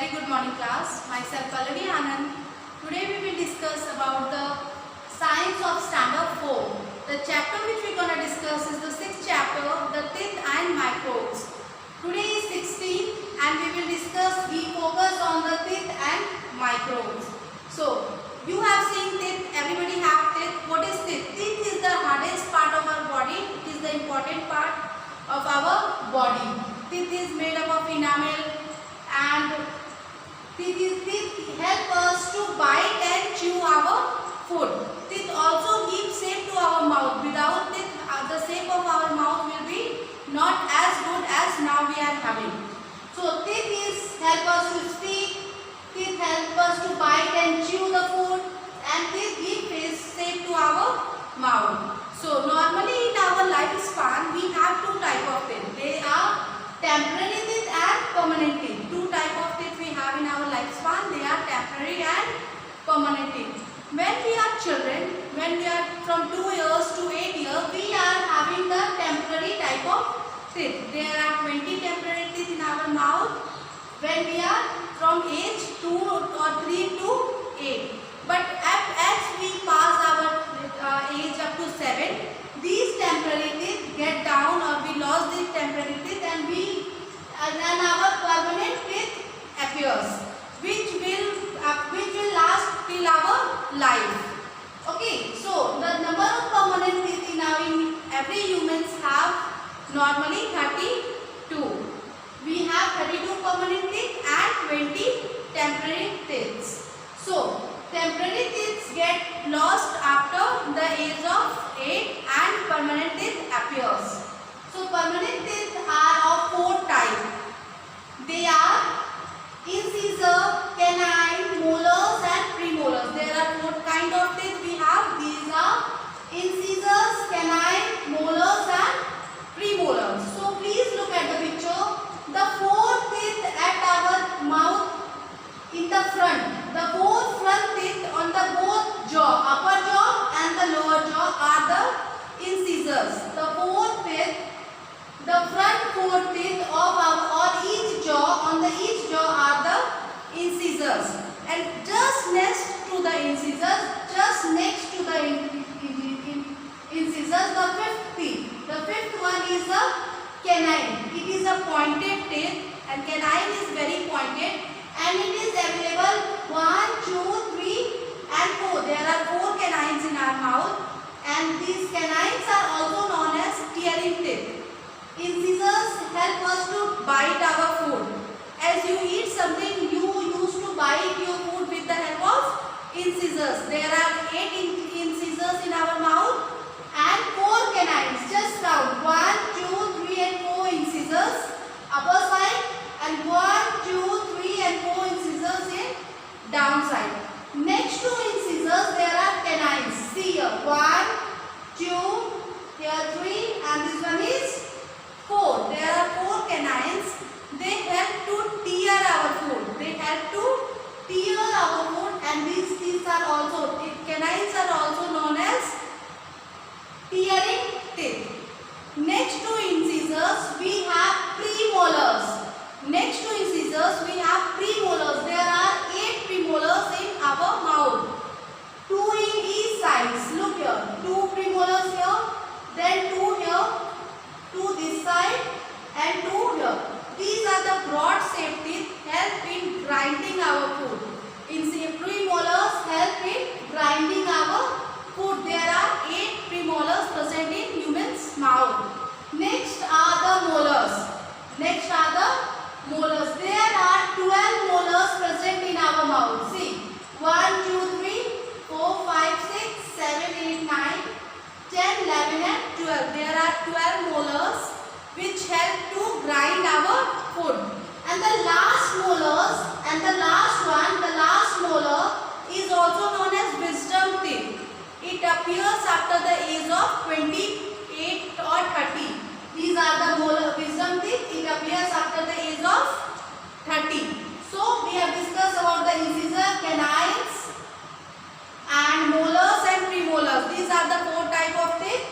Very good morning class. Myself Pallavi Anand. Today we will discuss about the science of standard 4. The chapter which we are going to discuss is the 6th chapter, the teeth and microbes. Today is 16 and we will discuss, we focus on the teeth and microbes. So, you have seen teeth, everybody have teeth. What is teeth? Teeth is the hardest part of our body. It is the important part of our body. Teeth is made up of enamel and teeth help us to bite and chew our food. Teeth also give shape to our mouth. Without teeth, the shape of our mouth will be not as good as now we are having. So teeth help us to speak, teeth help us to bite and chew the food, and teeth give shape to our mouth. So normally in our lifespan we have two types of teeth. They are temporary teeth and permanent teeth. Two types of teeth we have in our lifespan. They are temporary and permanent teeth. When we are children, when we are from 2 years to 8 years, we are having the temporary type of teeth. There are 20 temporary teeth in our mouth when we are from age 2 or 3 to 8. But as we pass our age up to 7, these temporary teeth get down, or we lost these temporary teeth, and our permanent teeth appears, which will last till our life. Okay, so the number of permanent teeth in every humans have normally 32. We have 32 permanent teeth and 20 temporary teeth. So temporary teeth get lost after the age of 8 and permanent teeth appears. So permanent teeth are of 4 types. They are incisor, canine, molars and premolars. There are 4 kind of teeth we have. These are incisors, canine, molars and premolars. So please look at the picture. The 4 teeth at our mouth in the front. The 4 front teeth on the both jaw, upper jaw and the lower jaw are the incisors. The 4 teeth, the front 4 teeth of each jaw, on the each jaw are the incisors. And just next to the incisors, just next to the incisors, the 5th teeth. The 5th one is the canine. It is a pointed teeth, and canine is very pointed, and it is available 1, 2, 3 and 4. There are 4 canines in our mouth, and these canines are also known as tearing teeth. Incisors help us to bite our food. As you eat something, you used to bite your food with the help of incisors. There are 8 incisors in our mouth and 4 canines. Just count 1, 2, 3 and 4 incisors upper side, and 1, 2, 3 and 4 incisors in downside. Next to incisors there are canines. See here, 1, 2, here 3 and this one is 4. There are 4 canines. They help to tear our food. They help to tear our food, and these are also, canines are also known as tearing teeth. Next to incisors we have premolars. Next to incisors we have premolars. There are 8 premolars in our mouth. 2 in each sides. Look here. 2 premolars here. Then 2 here. 2 this side and 2 here. These are the broad shaped teeth, help in grinding our food. Premolars help in grinding our food. There are 8 premolars present in human's mouth. Next are the molars. Next are the molars. There are 12 molars present in our mouth. See, 1, 2, 3, 4, 5, 6, 7, 8, 9, 10, 11 and 12. There are 12 molars which help to grind our food. And the last molars, and the last one, the last molar is also known as wisdom teeth. It appears after the age of 28 or 30. These are the molar wisdom teeth. It appears after the age of 30. So we have discussed about the incisor, canines and molars and premolars. These are the 4 types of teeth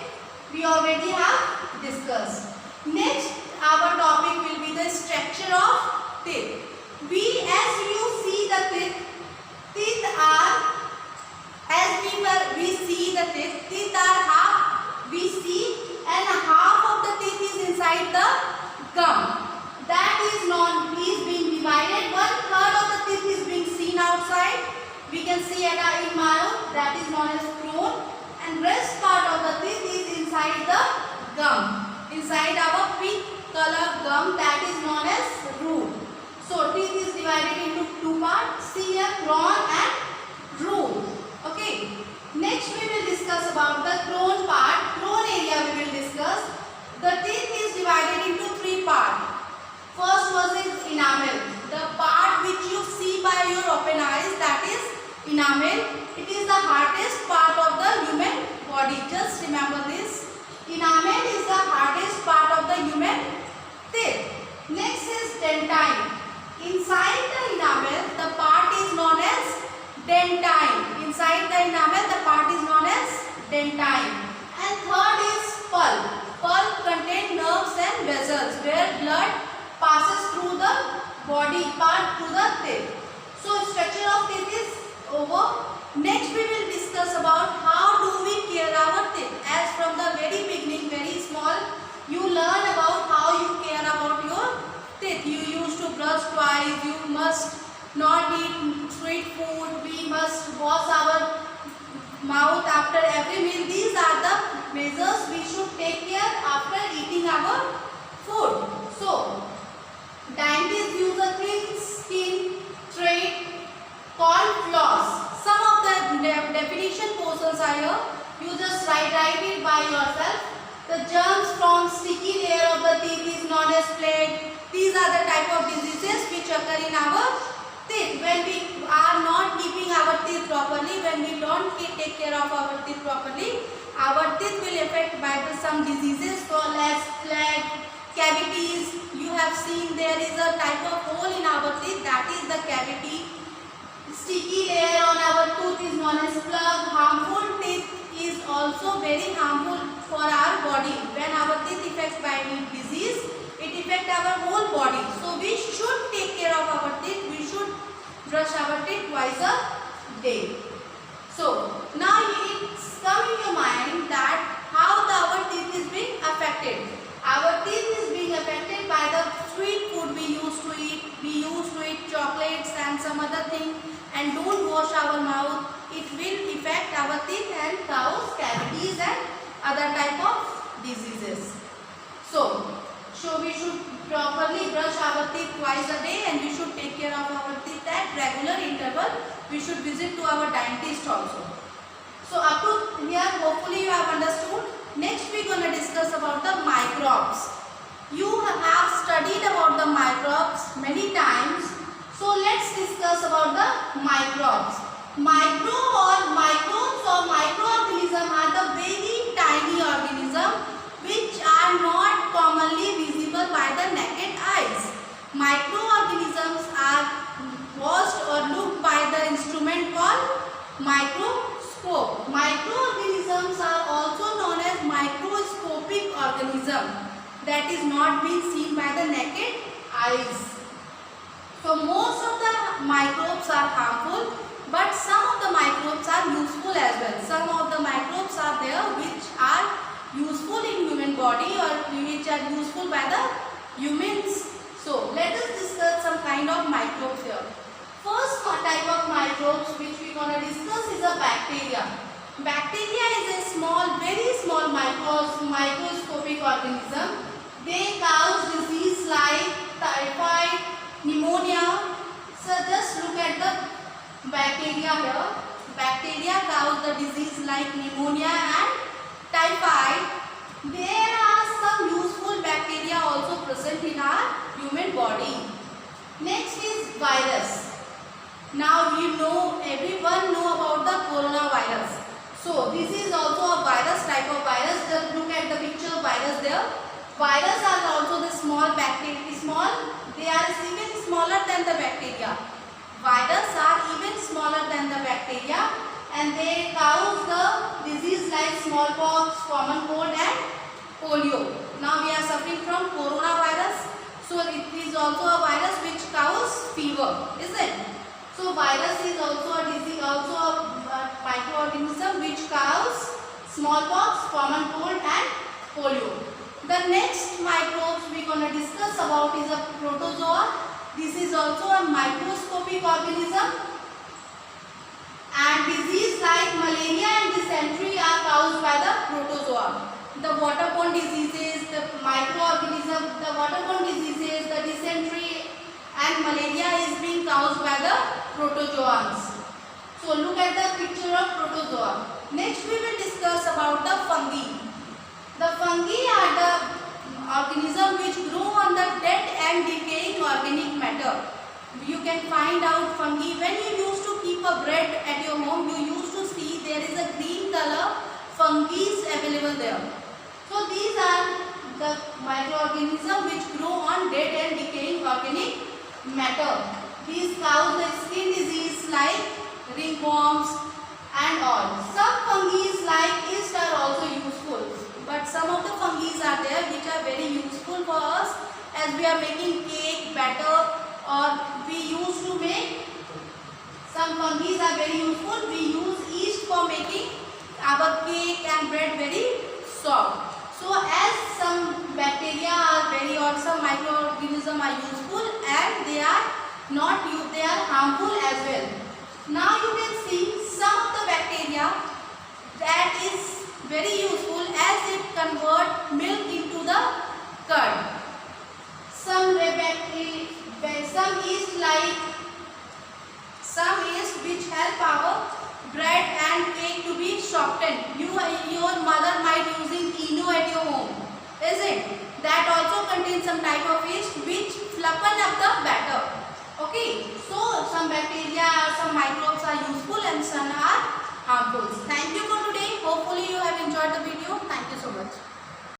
we already have discussed. Next, our topic will be the structure of teeth. We as as you see the teeth are, we see the teeth are half, we see, and half of the teeth is inside the gum. That is being divided. 1/3 of the teeth is being seen outside. We can see in mouth, that is known as crown, and rest part of the teeth is inside the gum. Inside our pink color gum, that is known as root. So teeth is divided into two parts. See here, crown and root. Okay. Next we will discuss about the crown part. Crown area we will discuss. The teeth is divided into three parts. First was is enamel. The part which you see by your open eyes, that is enamel. It is the hardest part of the human body. Just remember this. Enamel is the hardest part of the human teeth. Next is dentine. Inside the enamel, the part is known as dentine. Inside the enamel, the part is known as dentine. And third is pulp. Pulp contains nerves and vessels where blood passes through the body part to the teeth. So structure of teeth is over. Next we will discuss about how do we care our teeth. As from the very beginning, very small, you learn about how you care about your teeth. You used to brush twice. You must not eat sweet food. We must wash our mouth after every meal. These are the measures we should take care after eating our food. So dentists use a thin skin thread called floss. Some of the definition portions are here. You just write it by yourself. The germs from sticky layer of the teeth is known as plaque. These are the type of diseases which occur in our teeth. When we are not keeping our teeth properly, when we don't take care of our teeth properly, our teeth will affect by some diseases called as plaque, cavities. You have seen there is a type of hole in our teeth, that is the cavity. Sticky layer on our tooth is known as plug. Harmful teeth is also very harmful for our body. When our teeth affected by any disease, it affects our whole body. So we should take care of our teeth. We should brush our teeth twice a day. So now it's come in your mind that how our teeth is being affected. Our teeth is being affected by the sweet food we used to eat. We used to eat chocolates and some other thing, and don't wash our mouth. It will affect our teeth and cause cavities and other type of diseases. So we should properly brush our teeth twice a day, and we should take care of our teeth at regular interval. We should visit to our dentist also. So up to here, hopefully you have understood. Next we are going to discuss about the microbes. You have studied about the microbes many times. So let's discuss about the microbes. Microbes or microorganisms are the very tiny organisms which are not commonly visible by the naked eyes. Microorganisms are watched or looked by the instrument called microscope. Microorganisms are also known as microscopic organisms that is not being seen by the naked eyes. So most of the microbes are harmful, but some of the microbes are useful as well. Some of the microbes are there which are useful in human body or which are useful by the humans. So let us discuss some kind of microbes here. First type of microbes which we are going to discuss is a bacteria. Bacteria is a small, very small microscopic organism. They cause disease like typhoid, pneumonia. So just look at the bacteria here. Bacteria cause the disease like pneumonia and typhoid. There are some useful bacteria also present in our human body. Next is virus. Now you know, everyone know about the coronavirus. So this is also a virus, type of virus. Just look at the picture of virus there. Virus are also the small bacteria. They are even smaller than the bacteria. Virus are even smaller than the bacteria, and they cause the disease like smallpox, common cold and polio. Now we are suffering from coronavirus. So it is also a virus which causes fever, is it? So virus is also a disease, also a microorganism which causes smallpox, common cold and polio. The next microbes we gonna discuss about is a protozoa. This is also a microscopic organism, and disease like malaria and dysentery are caused by the protozoa. The waterborne diseases, the microorganism, the waterborne diseases, the dysentery and malaria is being caused by the protozoans. So look at the picture of protozoa. Next we will discuss about the fungi. The fungi are the organism which grow on the dead and decaying organic matter. You can find out fungi when you used to keep a bread at your home. You used to see there is a green color fungi available there. So these are the microorganisms which grow on dead and decaying organic matter. These cause the skin disease like ringworms and all. Some fungi like yeast are also useful, but some of the fungi are there which are very useful for us as we are making cake, batter, or we used to make. Some fungi are very useful. We use yeast for making our cake and bread very soft. So as some bacteria are very, or some microorganisms are useful and they are not used, they are harmful as well. Now you can see some of the bacteria that is very useful as it convert milk into the curd. Some yeast like some yeast which help our bread and cake to be softened. Your mother might using ENO at your home, is it? That also contains some type of yeast which fluffen up the batter. Okay, so some bacteria or some microbes are useful and some are harmful. Thank you for today. Hopefully you have enjoyed the video. Thank you so much.